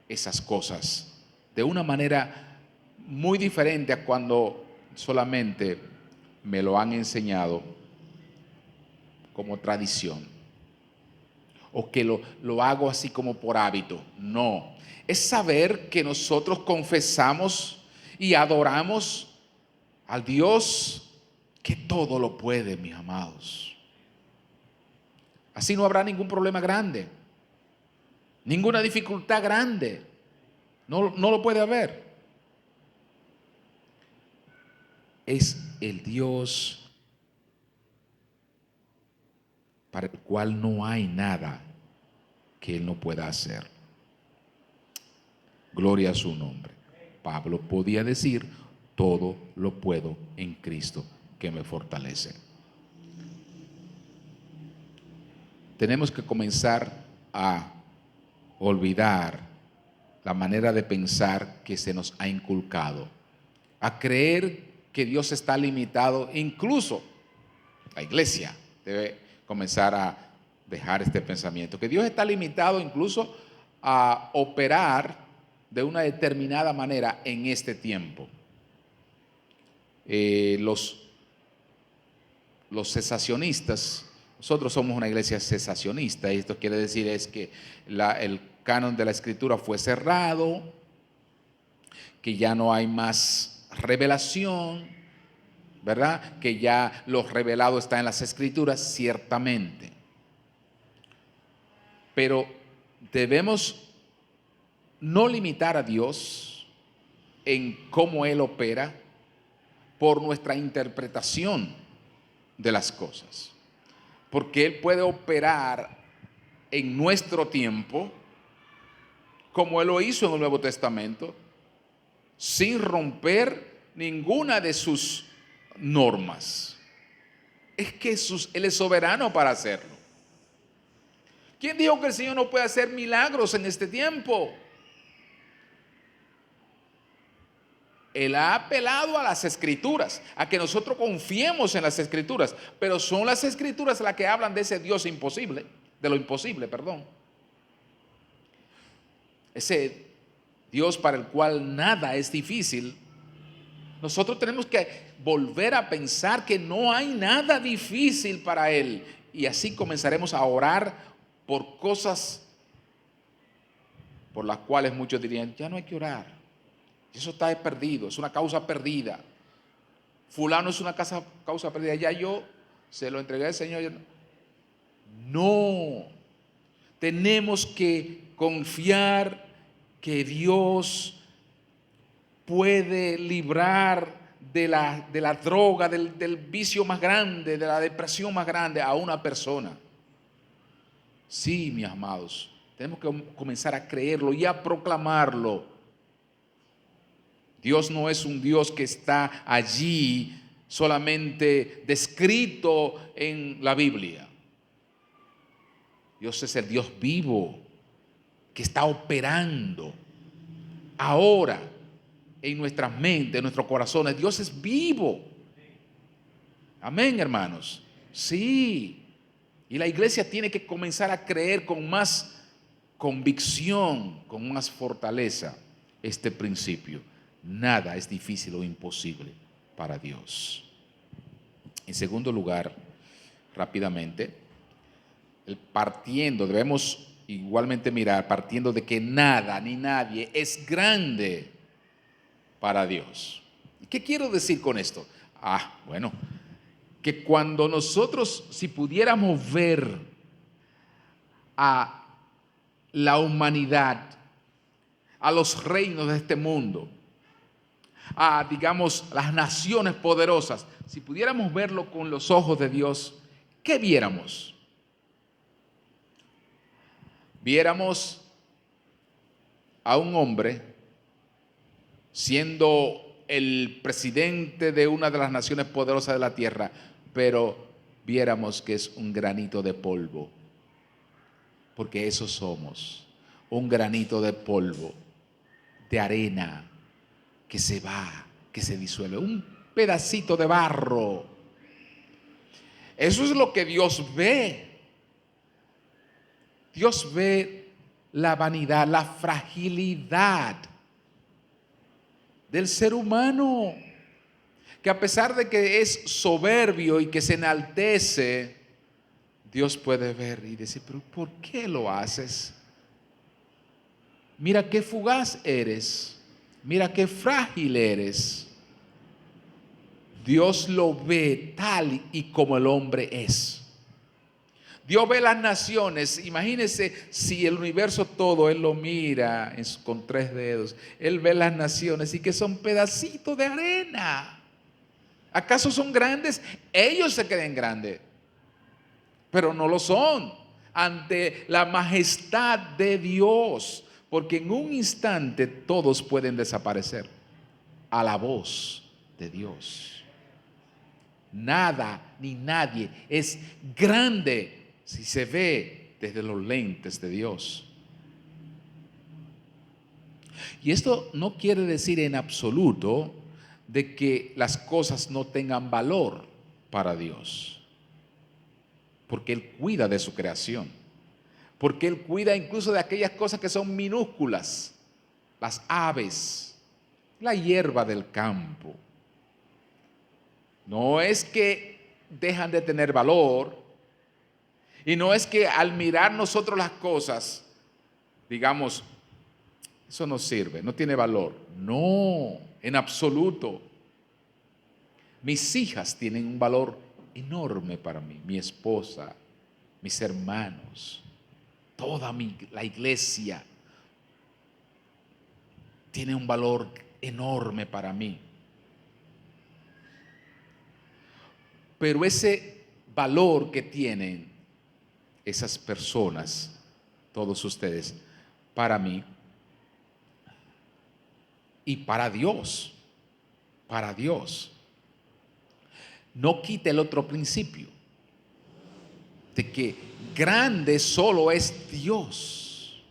esas cosas de una manera muy diferente a cuando solamente me lo han enseñado como tradición, o que lo hago así como por hábito. No, es saber que nosotros confesamos y adoramos al Dios que todo lo puede, mis amados. Así no habrá ningún problema grande, ninguna dificultad grande. No lo puede haber. Es el Dios para el cual no hay nada que Él no pueda hacer. Gloria a su nombre. Pablo podía decir, todo lo puedo en Cristo que me fortalece. Tenemos que comenzar a olvidar la manera de pensar que se nos ha inculcado, a creer que Dios está limitado. Incluso la iglesia debe comenzar a dejar este pensamiento, que Dios está limitado incluso a operar de una determinada manera en este tiempo. Los cesacionistas, nosotros somos una iglesia cesacionista, y esto quiere decir es que el canon de la Escritura fue cerrado, que ya no hay más revelación, ¿verdad? Que ya lo revelado está en las Escrituras, ciertamente. Pero debemos no limitar a Dios en cómo Él opera por nuestra interpretación de las cosas. Porque Él puede operar en nuestro tiempo, como Él lo hizo en el Nuevo Testamento, sin romper ninguna de sus normas. Es que Él es soberano para hacerlo. ¿Quién dijo que el Señor no puede hacer milagros en este tiempo? Él ha apelado a las Escrituras, a que nosotros confiemos en las Escrituras, pero son las Escrituras las que hablan de ese Dios imposible, de lo imposible, perdón. Ese Dios para el cual nada es difícil. Nosotros tenemos que volver a pensar que no hay nada difícil para Él, y así comenzaremos a orar por cosas por las cuales muchos dirían, ya no hay que orar. Eso está perdido, es una causa perdida. Fulano es una causa perdida, ya yo se lo entregué al Señor. No, tenemos que confiar que Dios puede librar de la droga, del vicio más grande, de la depresión más grande a una persona. Sí, mis amados, tenemos que comenzar a creerlo y a proclamarlo. Dios no es un Dios que está allí solamente descrito en la Biblia. Dios es el Dios vivo que está operando ahora en nuestras mentes, en nuestros corazones. Dios es vivo. Amén, hermanos. Sí. Y la iglesia tiene que comenzar a creer con más convicción, con más fortaleza este principio. Nada es difícil o imposible para Dios. En segundo lugar, rápidamente, debemos igualmente mirar, partiendo de que nada ni nadie es grande para Dios. ¿Qué quiero decir con esto? Bueno, que cuando nosotros, si pudiéramos ver a la humanidad, a los reinos de este mundo, a, digamos, las naciones poderosas, si pudiéramos verlo con los ojos de Dios, ¿qué viéramos? Viéramos a un hombre siendo el presidente de una de las naciones poderosas de la tierra, pero viéramos que es un granito de polvo, porque eso somos, un granito de polvo, de arena, que se va, que se disuelve, un pedacito de barro. Eso es lo que Dios ve. Dios ve la vanidad, la fragilidad del ser humano, que a pesar de que es soberbio y que se enaltece, Dios puede ver y decir, pero ¿por qué lo haces? Mira qué fugaz eres, mira qué frágil eres. Dios lo ve tal y como el hombre es. Dios ve las naciones. Imagínense si el universo todo Él lo mira con 3 dedos. Él ve las naciones y que son pedacitos de arena. ¿Acaso son grandes? Ellos se creen grandes, pero no lo son ante la majestad de Dios, porque en un instante todos pueden desaparecer a la voz de Dios. Nada ni nadie es grande si se ve desde los lentes de Dios. Y esto no quiere decir en absoluto de que las cosas no tengan valor para Dios, porque Él cuida de su creación, porque Él cuida incluso de aquellas cosas que son minúsculas. las aves, la hierba del campo. No es que dejan de tener valor y no es que al mirar nosotros las cosas, digamos, eso no sirve, no tiene valor. No, en absoluto. Mis hijas tienen un valor enorme para mí, mi esposa, mis hermanos, toda la iglesia tiene un valor enorme para mí. Pero ese valor que tienen esas personas, todos ustedes, para mí y para Dios, no quita el otro principio de que grande solo es Dios,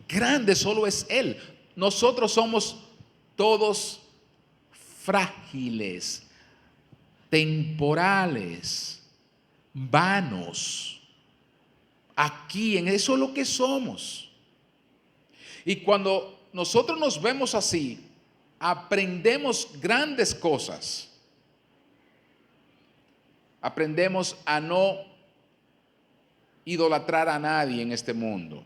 grande solo es Él. Nosotros somos todos frágiles, temporales, vanos. Aquí en eso es lo que somos. Y cuando nosotros nos vemos así, aprendemos grandes cosas. Aprendemos a no idolatrar a nadie en este mundo.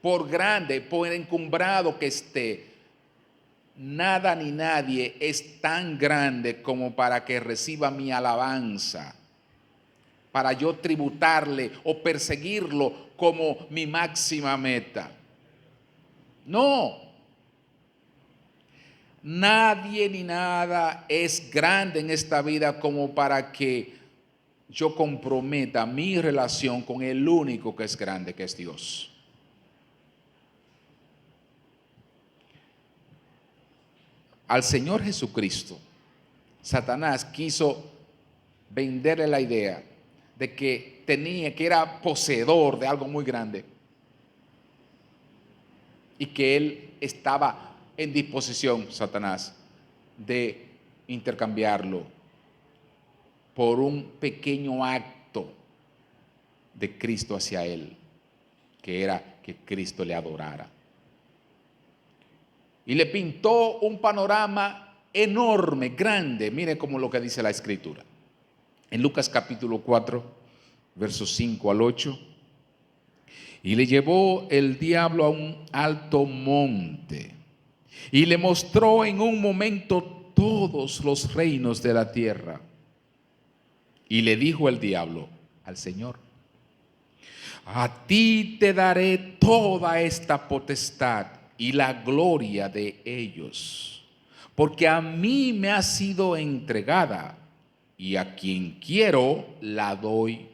Por grande, por encumbrado que esté, nada ni nadie es tan grande como para que reciba mi alabanza, para yo tributarle o perseguirlo como mi máxima meta. No. Nadie ni nada es grande en esta vida como para que yo comprometa mi relación con el único que es grande, que es Dios. Al Señor Jesucristo, Satanás quiso venderle la idea de que era poseedor de algo muy grande y que él estaba en disposición, Satanás, de intercambiarlo por un pequeño acto de Cristo hacia él, que era que Cristo le adorara. Y le pintó un panorama enorme, grande. Mire como lo que dice la Escritura. En Lucas capítulo 4, versos 5 al 8. Y le llevó el diablo a un alto monte y le mostró en un momento todos los reinos de la tierra. Y le dijo el diablo al Señor: a ti te daré toda esta potestad y la gloria de ellos, porque a mí me ha sido entregada y a quien quiero la doy.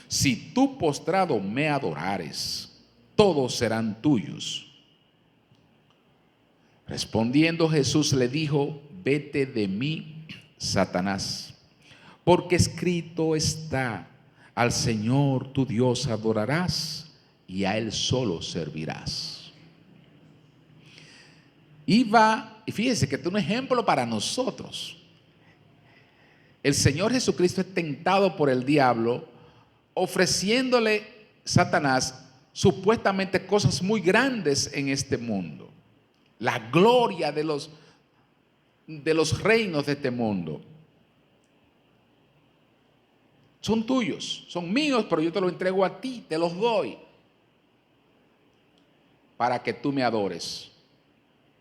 Si tú postrado me adorares, todos serán tuyos. Respondiendo Jesús le dijo: vete de mí, Satanás, porque escrito está: al Señor tu Dios adorarás y a Él solo servirás. Y fíjese que este es un ejemplo para nosotros. El Señor Jesucristo es tentado por el diablo, ofreciéndole Satanás supuestamente cosas muy grandes en este mundo. La gloria de los reinos de este mundo. Son tuyos, son míos, pero yo te los entrego a ti, te los doy para que tú me adores.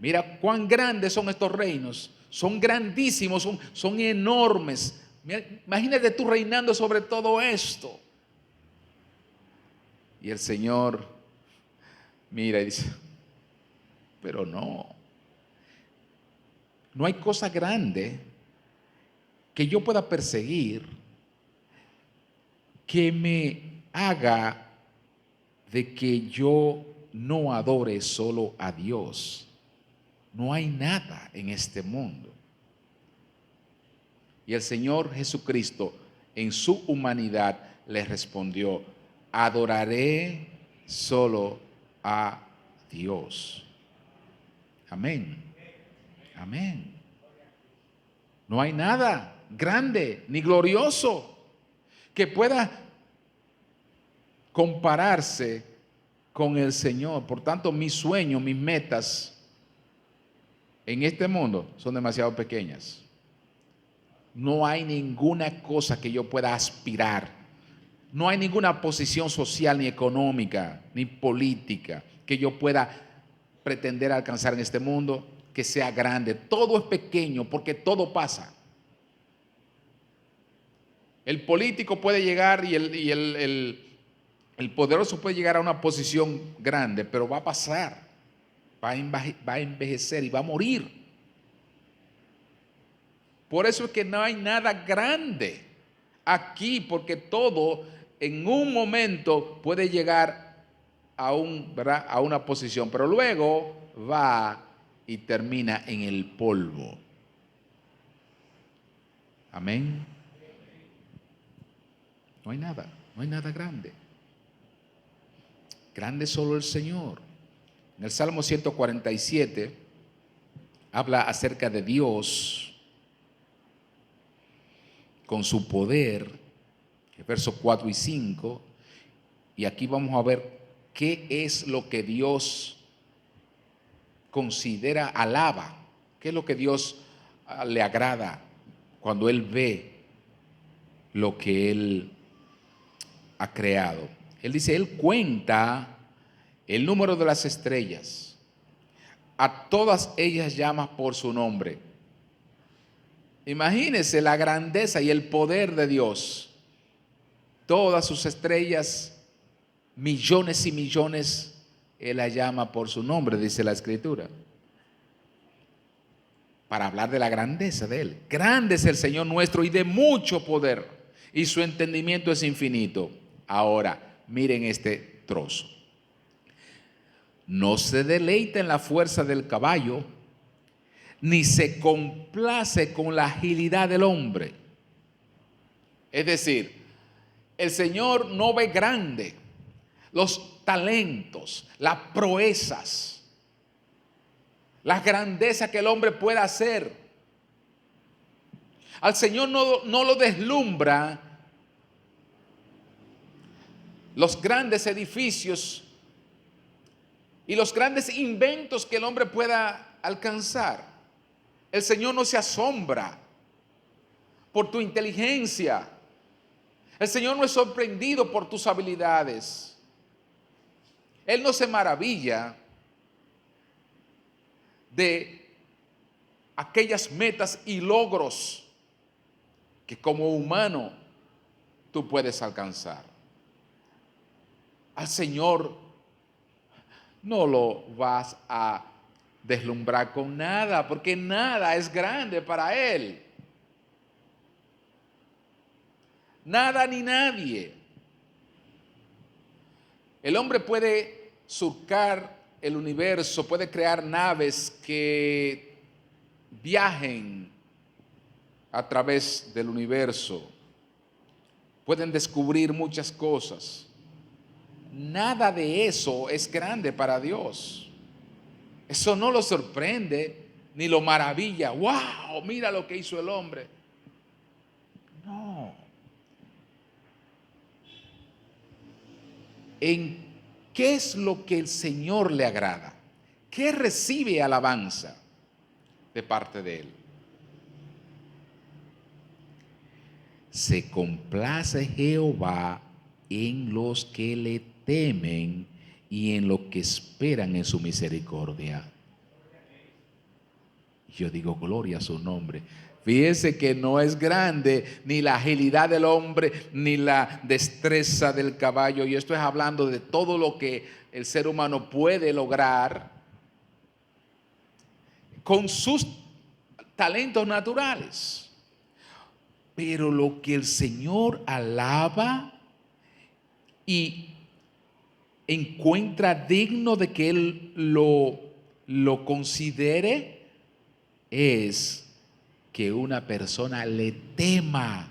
Mira cuán grandes son estos reinos, son grandísimos, son enormes. Mira, imagínate tú reinando sobre todo esto. Y el Señor mira y dice: pero no hay cosa grande que yo pueda perseguir que me haga de que yo no adore solo a Dios. No hay nada en este mundo. Y el Señor Jesucristo, en su humanidad, le respondió: adoraré solo a Dios. Amén. Amén. No hay nada grande ni glorioso que pueda compararse con el Señor. Por tanto, mis sueños, mis metas en este mundo son demasiado pequeñas. No hay ninguna cosa que yo pueda aspirar. No hay ninguna posición social, ni económica, ni política que yo pueda pretender alcanzar en este mundo que sea grande. Todo es pequeño porque todo pasa. El político puede llegar y el poderoso puede llegar a una posición grande, pero va a pasar, va a envejecer y va a morir. Por eso es que no hay nada grande aquí, porque todo en un momento puede llegar ¿verdad?, a una posición, pero luego va y termina en el polvo. Amén. No hay nada grande. Grande es solo el Señor. En el Salmo 147 habla acerca de Dios con su poder, versos 4 y 5, y aquí vamos a ver qué es lo que Dios considera, alaba, qué es lo que Dios le agrada cuando Él ve lo que Él ha creado. Él dice, Él cuenta el número de las estrellas, a todas ellas llama por su nombre. Imagínense la grandeza y el poder de Dios. Todas sus estrellas, millones y millones, Él las llama por su nombre, dice la Escritura. Para hablar de la grandeza de Él. Grande es el Señor nuestro y de mucho poder, y su entendimiento es infinito. Ahora, miren este trozo. No se deleita en la fuerza del caballo, ni se complace con la agilidad del hombre. Es decir, el Señor no ve grande los talentos, las proezas, las grandezas que el hombre pueda hacer. Al Señor no lo deslumbra los grandes edificios y los grandes inventos que el hombre pueda alcanzar. El Señor no se asombra por tu inteligencia. El Señor no es sorprendido por tus habilidades. Él no se maravilla de aquellas metas y logros que como humano tú puedes alcanzar. Al Señor no lo vas a deslumbrar con nada, porque nada es grande para Él. Nada ni nadie. El hombre puede surcar el universo, puede crear naves que viajen a través del universo, pueden descubrir muchas cosas. Nada de eso es grande para Dios. Eso no lo sorprende ni lo maravilla. ¡Wow! Mira lo que hizo el hombre. No. ¿En qué es lo que el Señor le agrada? ¿Qué recibe alabanza de parte de Él? Se complace Jehová en los que le temen y en los que esperan en su misericordia. Yo digo gloria a su nombre. Fíjense que no es grande ni la agilidad del hombre ni la destreza del caballo. Y esto es hablando de todo lo que el ser humano puede lograr con sus talentos naturales. Pero lo que el Señor alaba y encuentra digno de que Él lo considere es que una persona le tema,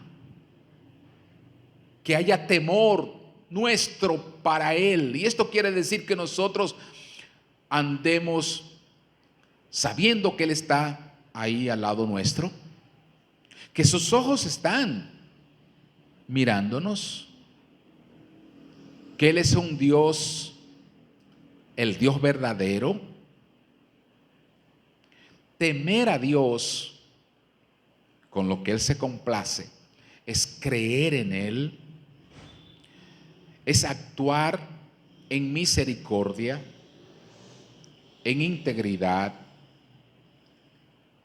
que haya temor nuestro para Él. Y esto quiere decir que nosotros andemos sabiendo que Él está ahí al lado nuestro, que sus ojos están mirándonos, que Él es un Dios el Dios verdadero. Temer a Dios con lo que Él se complace es creer en Él, es actuar en misericordia, en integridad,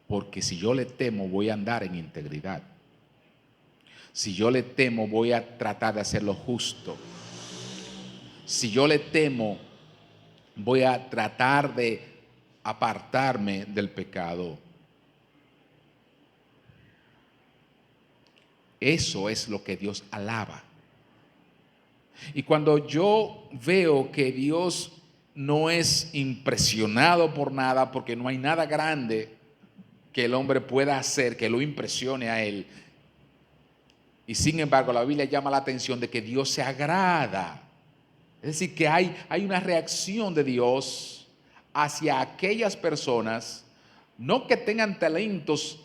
porque si yo le temo voy a andar en integridad. Si yo le temo voy a tratar de hacer lo justo. Si yo le temo voy a tratar de apartarme del pecado. Eso es lo que Dios alaba. Y cuando yo veo que Dios no es impresionado por nada, porque no hay nada grande que el hombre pueda hacer que lo impresione a él, y sin embargo la Biblia llama la atención de que Dios se agrada. Es decir, que hay una reacción de Dios hacia aquellas personas, no que tengan talentos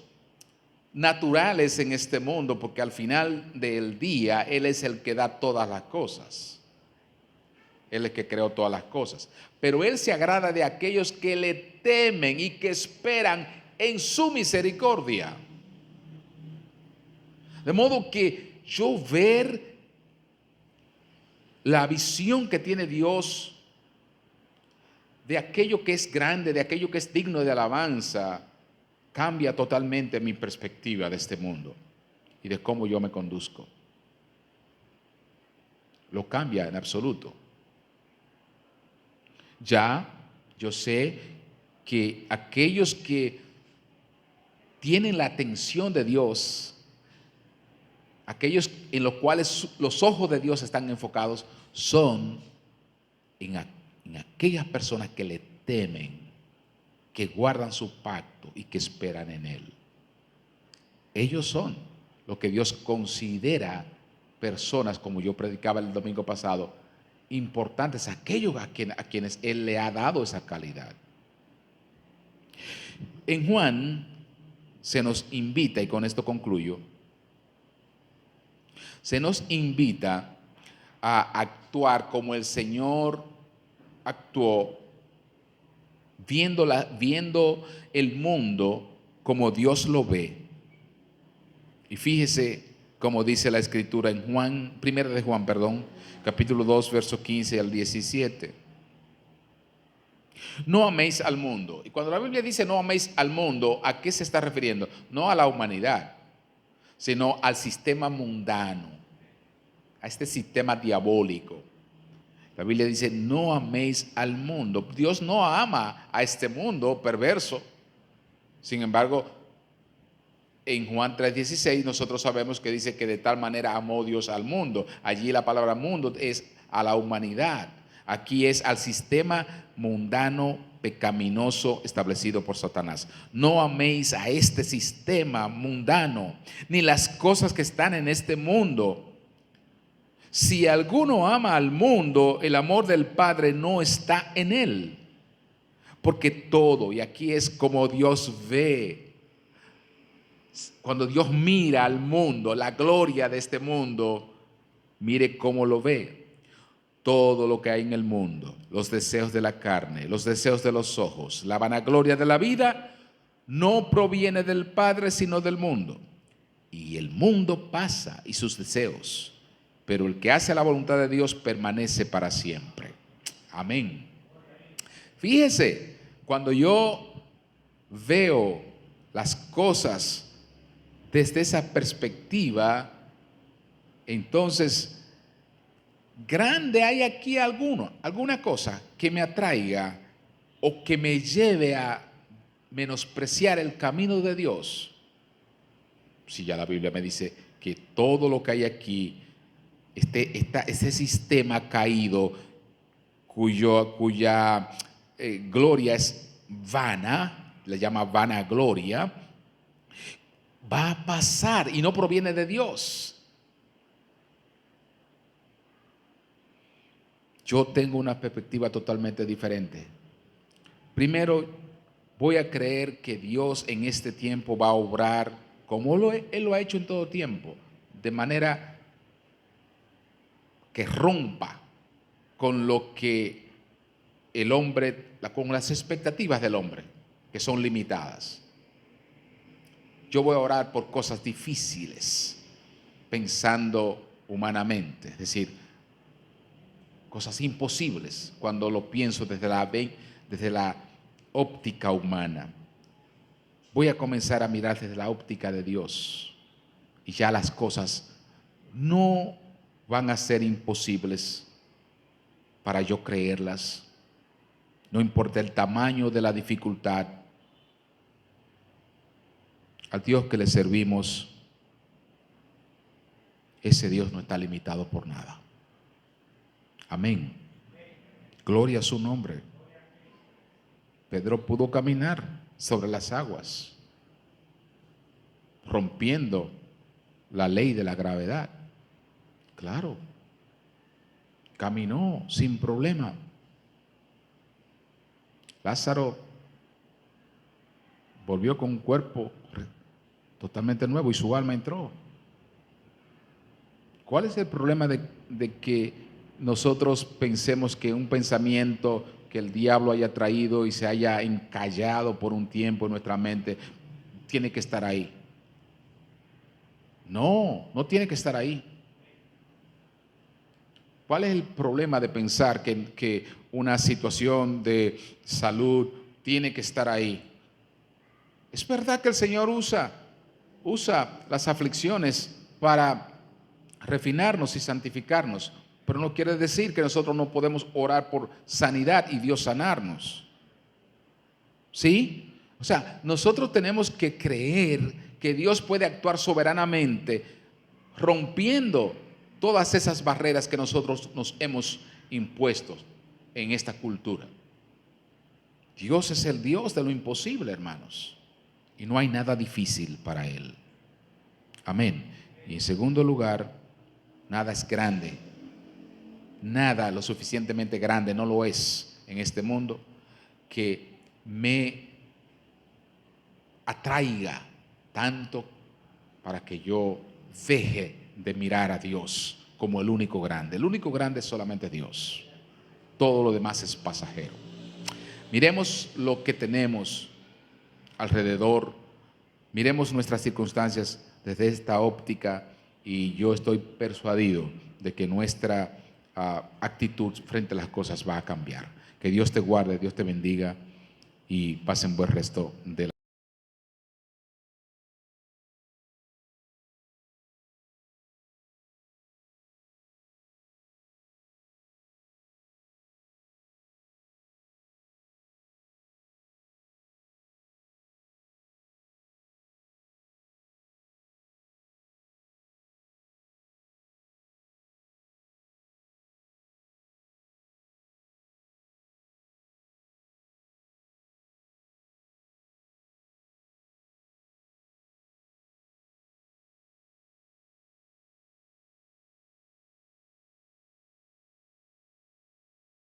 naturales en este mundo, porque al final del día Él es el que da todas las cosas. Él es el que creó todas las cosas. Pero Él se agrada de aquellos que le temen y que esperan en su misericordia. De modo que yo ver la visión que tiene Dios de aquello que es grande, de aquello que es digno de alabanza, cambia totalmente mi perspectiva de este mundo y de cómo yo me conduzco. Lo cambia en absoluto. Ya yo sé que aquellos que tienen la atención de Dios, aquellos en los cuales los ojos de Dios están enfocados, son en aquellas personas que le temen, que guardan su pacto y que esperan en Él. Ellos son lo que Dios considera personas, como yo predicaba el domingo pasado, importantes, aquellos a quienes Él le ha dado esa calidad. En Juan se nos invita, y con esto concluyo, se nos invita a actuar como el Señor actuó, viendo el mundo como Dios lo ve. Y fíjese como dice la Escritura en primera de Juan, capítulo 2, verso 15 al 17. No améis al mundo. Y cuando la Biblia dice no améis al mundo, ¿a qué se está refiriendo? No a la humanidad, sino al sistema mundano, a este sistema diabólico. La Biblia dice no améis al mundo. Dios no ama a este mundo perverso. Sin embargo, en Juan 3:16 nosotros sabemos que dice que de tal manera amó Dios al mundo. Allí la palabra mundo es a la humanidad. Aquí es al sistema mundano pecaminoso establecido por Satanás. No améis a este sistema mundano, ni las cosas que están en este mundo. Si alguno ama al mundo, el amor del Padre no está en él. Porque todo, y aquí es como Dios ve, cuando Dios mira al mundo, la gloria de este mundo, mire cómo lo ve. Todo lo que hay en el mundo, los deseos de la carne, los deseos de los ojos, la vanagloria de la vida, no proviene del Padre, sino del mundo. Y el mundo pasa y sus deseos, pero el que hace la voluntad de Dios permanece para siempre. Amén. Fíjese, cuando yo veo las cosas desde esa perspectiva, entonces, grande hay aquí alguna cosa que me atraiga o que me lleve a menospreciar el camino de Dios. Si ya la Biblia me dice que todo lo que hay aquí, ese sistema caído cuya gloria es vana, le llama vanagloria, va a pasar y no proviene de Dios. Yo tengo una perspectiva totalmente diferente. Primero, voy a creer que Dios en este tiempo va a obrar como Él lo ha hecho en todo tiempo, de manera que rompa con lo que el hombre, con las expectativas del hombre, que son limitadas. Yo voy a orar por cosas difíciles, pensando humanamente, es decir, cosas imposibles cuando lo pienso desde la óptica humana. Voy a comenzar a mirar desde la óptica de Dios y ya las cosas no van a ser imposibles para yo creerlas, no importa el tamaño de la dificultad. Al Dios que le servimos, ese Dios no está limitado por nada. Amén. Gloria a su nombre. Pedro pudo caminar sobre las aguas, rompiendo la ley de la gravedad. Claro, caminó sin problema. Lázaro volvió con un cuerpo totalmente nuevo y su alma entró. ¿Cuál es el problema de que nosotros pensemos que un pensamiento que el diablo haya traído y se haya encallado por un tiempo en nuestra mente tiene que estar ahí? No, no tiene que estar ahí. ¿Cuál es el problema de pensar que una situación de salud tiene que estar ahí? Es verdad que el Señor usa las aflicciones para refinarnos y santificarnos, pero no quiere decir que nosotros no podemos orar por sanidad y Dios sanarnos. ¿Sí? O sea, nosotros tenemos que creer que Dios puede actuar soberanamente, rompiendo todas esas barreras que nosotros nos hemos impuesto en esta cultura. Dios es el Dios de lo imposible, hermanos, y no hay nada difícil para Él. Amén. Y en segundo lugar, nada es grande, nada lo suficientemente grande, no lo es en este mundo, que me atraiga tanto para que yo deje de mirar a Dios como el único grande. El único grande es solamente Dios. Todo lo demás es pasajero. Miremos lo que tenemos alrededor, miremos nuestras circunstancias desde esta óptica y yo estoy persuadido de que nuestra actitud frente a las cosas va a cambiar. Que Dios te guarde, Dios te bendiga y pasen buen resto de la